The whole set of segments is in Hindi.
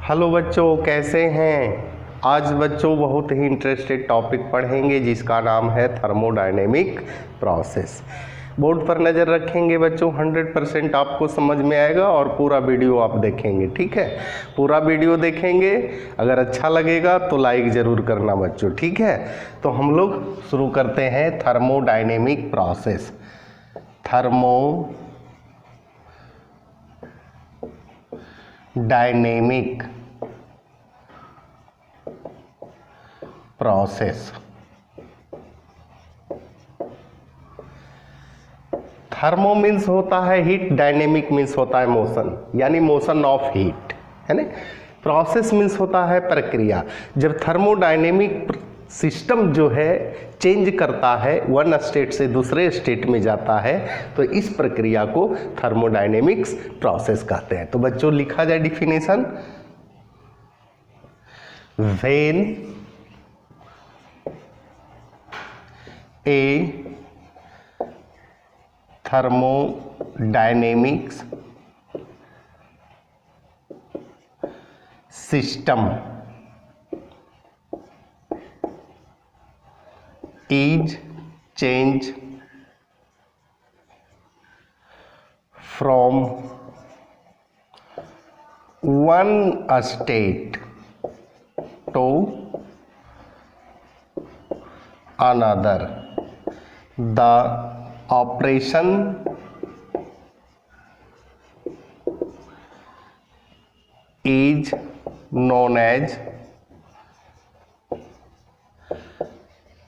हेलो बच्चों, कैसे हैं। आज बच्चों बहुत ही इंटरेस्टेड टॉपिक पढ़ेंगे जिसका नाम है थर्मोडायनेमिक प्रोसेस। बोर्ड पर नज़र रखेंगे बच्चों, 100% आपको समझ में आएगा और पूरा वीडियो आप देखेंगे। ठीक है, पूरा वीडियो देखेंगे। अगर अच्छा लगेगा तो लाइक ज़रूर करना बच्चों। ठीक है, तो हम लोग शुरू करते हैं thermodynamic process. Thermodynamic process. Thermo means होता है हीट, डायनेमिक मीन्स होता है मोशन, यानी मोशन ऑफ हीट, है ना। प्रोसेस मीन्स होता है प्रक्रिया। जब थर्मोडायनेमिक सिस्टम जो है चेंज करता है, वन स्टेट से दूसरे स्टेट में जाता है, तो इस प्रक्रिया को थर्मोडायनेमिक्स प्रोसेस कहते हैं। तो बच्चों लिखा जाए definition. When a thermodynamics system is changed from one state to another, the operation is known as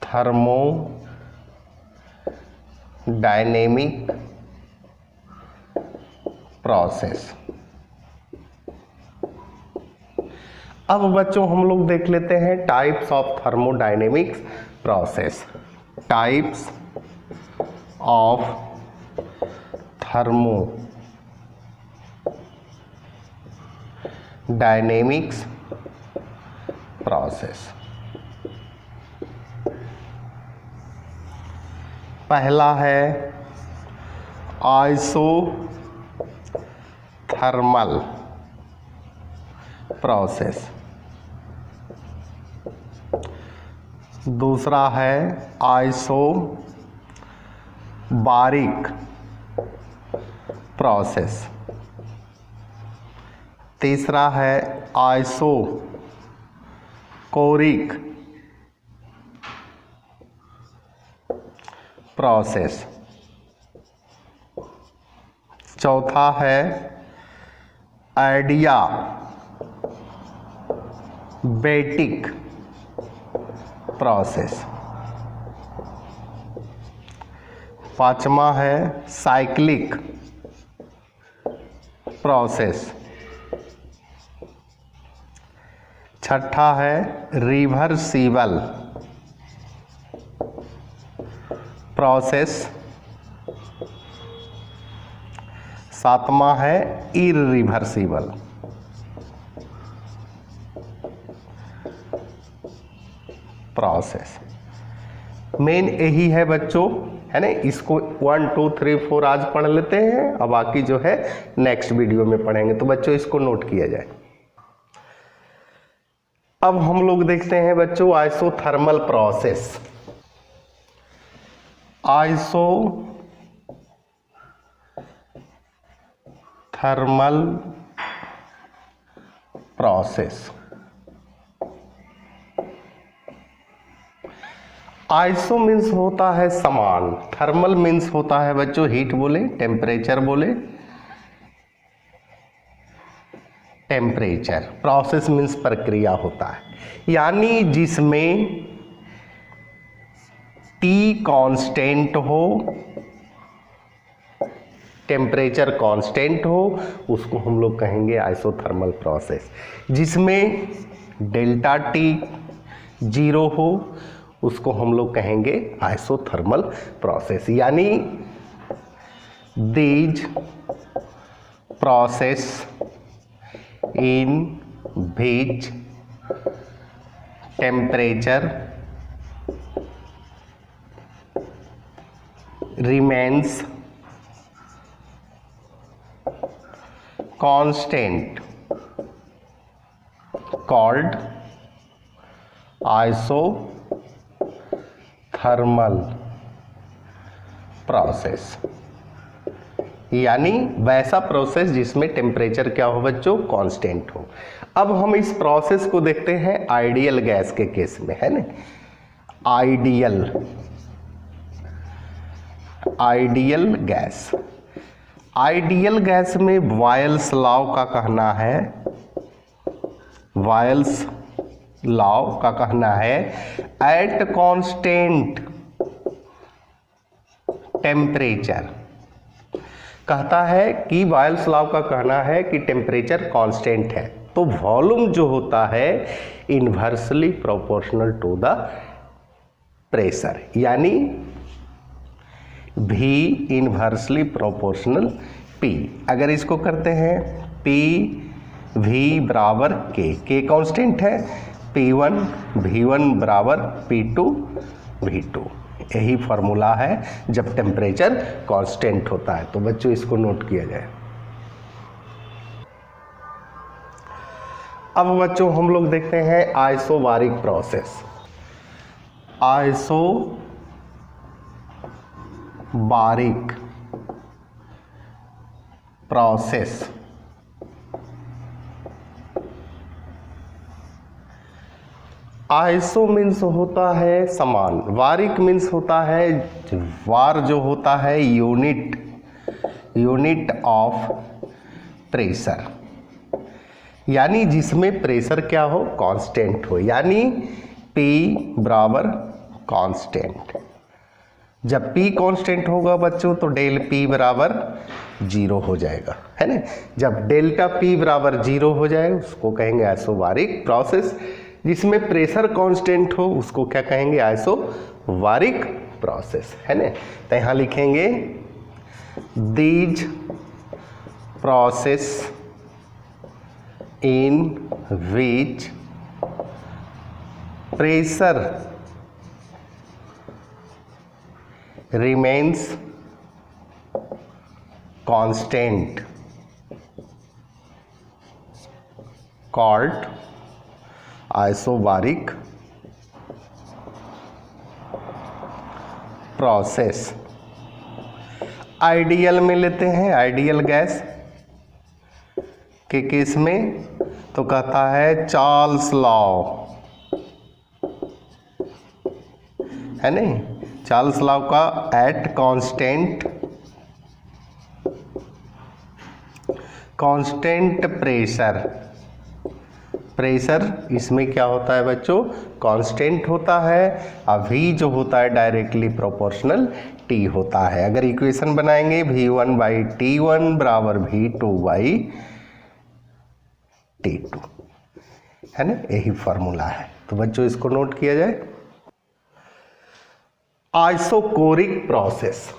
thermodynamic process। अब बच्चों हम लोग देख लेते हैं types of thermodynamics process. Types of thermodynamics process. पहला है आइसोथर्मल प्रोसेस। दूसरा है आइसोबारिक प्रोसेस। तीसरा है आइसोकोरिक प्रोसेस। चौथा है एडियाबेटिक प्रोसेस। पांचवा है साइक्लिक प्रोसेस। छठा है रिवर्सिबल प्रोसेस। सातवां है इररिवर्सिबल। प्रोसेस। मेन यही है बच्चों, है ना। इसको 1 2 3 4 आज पढ़ लेते हैं, अब बाकी जो है नेक्स्ट वीडियो में पढ़ेंगे। तो बच्चों इसको नोट किया जाए। अब हम लोग देखते हैं बच्चों isothermal process. Isothermal process. Iso means होता है समान, थर्मल मीन्स होता है बच्चों हीट बोले, टेम्परेचर बोले, टेम्परेचर। प्रोसेस मीन्स प्रक्रिया होता है, यानी जिसमें T कांस्टेंट हो, टेम्परेचर कांस्टेंट हो, उसको हम लोग कहेंगे आइसोथर्मल प्रोसेस। जिसमें डेल्टा T 0 हो, उसको हम लोग कहेंगे आइसोथर्मल प्रोसेस। यानी these process in which temperature remains constant called isothermal process, यानी वैसा प्रोसेस जिसमें टेम्परेचर क्या हो बच्चों, कांस्टेंट हो। अब हम इस प्रोसेस को देखते हैं आइडियल गैस के केस में, है ना। आइडियल गैस में बॉयल्स लॉ का कहना है एट कांस्टेंट टेम्परेचर, कहता है कि बॉयल्स लॉ का कहना है कि टेम्परेचर कांस्टेंट है, तो वॉल्यूम जो होता है inversely proportional to the pressure, यानी V इन्वर्सली प्रोपोर्शनल P। अगर इसको करते हैं P V बराबर K कांस्टेंट है, P1 V1 बराबर P2 V2, यही फार्मूला है जब टेम्परेचर कांस्टेंट होता है। तो बच्चों इसको नोट किया जाए। अब बच्चों हम लोग देखते हैं isobaric process. Isobaric process iso means होता है समान, बारिक मीन्स होता है, वार जो होता है यूनिट ऑफ प्रेशर, यानी जिसमें प्रेशर क्या हो, कांस्टेंट हो, यानी P बराबर कांस्टेंट। जब P कांस्टेंट होगा बच्चों तो डेल P बराबर 0 हो जाएगा, है ना। जब डेल्टा P बराबर 0 हो जाए उसको कहेंगे आइसोबारिक प्रोसेस। जिसमें प्रेशर कांस्टेंट हो उसको क्या कहेंगे, आइसोबारिक प्रोसेस, है ना। तो यहाँ लिखेंगे these process in which pressure remains constant called isobaric process। Ideal में लेते हैं, आइडियल गैस के केस में तो कहता है चार्ल्स लॉ, है नहीं, चार्ल्स लॉ का एट कांस्टेंट प्रेशर इसमें क्या होता है बच्चों, कांस्टेंट होता है। अब V जो होता है डायरेक्टली प्रोपोर्शनल T होता है। अगर इक्वेशन बनाएंगे V1/T1 बराबर V2/T2, है ना, यही फार्मूला है। तो बच्चों इसको नोट किया जाए। आइसोकोरिक प्रोसेस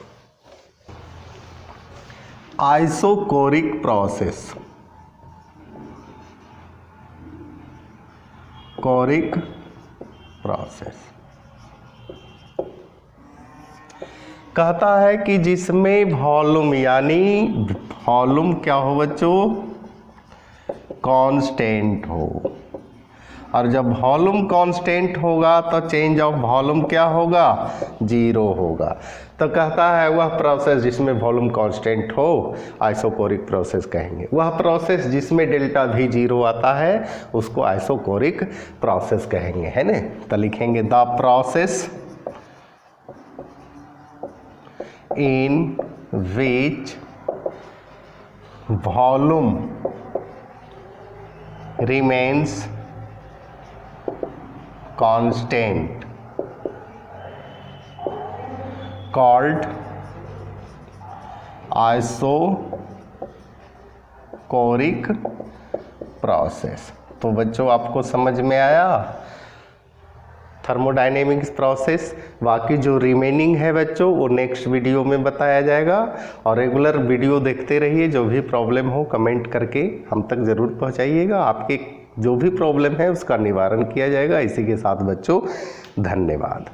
कहता है कि जिसमें वॉल्यूम, यानी वॉल्यूम क्या हो बच्चों, कांस्टेंट हो, और जब वॉल्यूम कांस्टेंट होगा तो चेंज ऑफ वॉल्यूम क्या होगा, 0 होगा। तो कहता है वह प्रोसेस जिसमें वॉल्यूम कांस्टेंट हो आइसोकोरिक प्रोसेस कहेंगे। वह प्रोसेस जिसमें डेल्टा V 0 आता है उसको आइसोकोरिक प्रोसेस कहेंगे, है ना। तो लिखेंगे the process in which volume remains constant called isochoric process. तो बच्चों आपको समझ में आया थर्मोडायनेमिक्स प्रोसेस। बाकी जो रिमेनिंग है बच्चों वो नेक्स्ट वीडियो में बताया जाएगा। और रेगुलर वीडियो देखते रहिए। जो भी प्रॉब्लम हो कमेंट करके हम तक ज़रूर पहुंचाइएगा। आपके जो भी प्रॉब्लम है उसका निवारण किया जाएगा। इसी के साथ बच्चों धन्यवाद।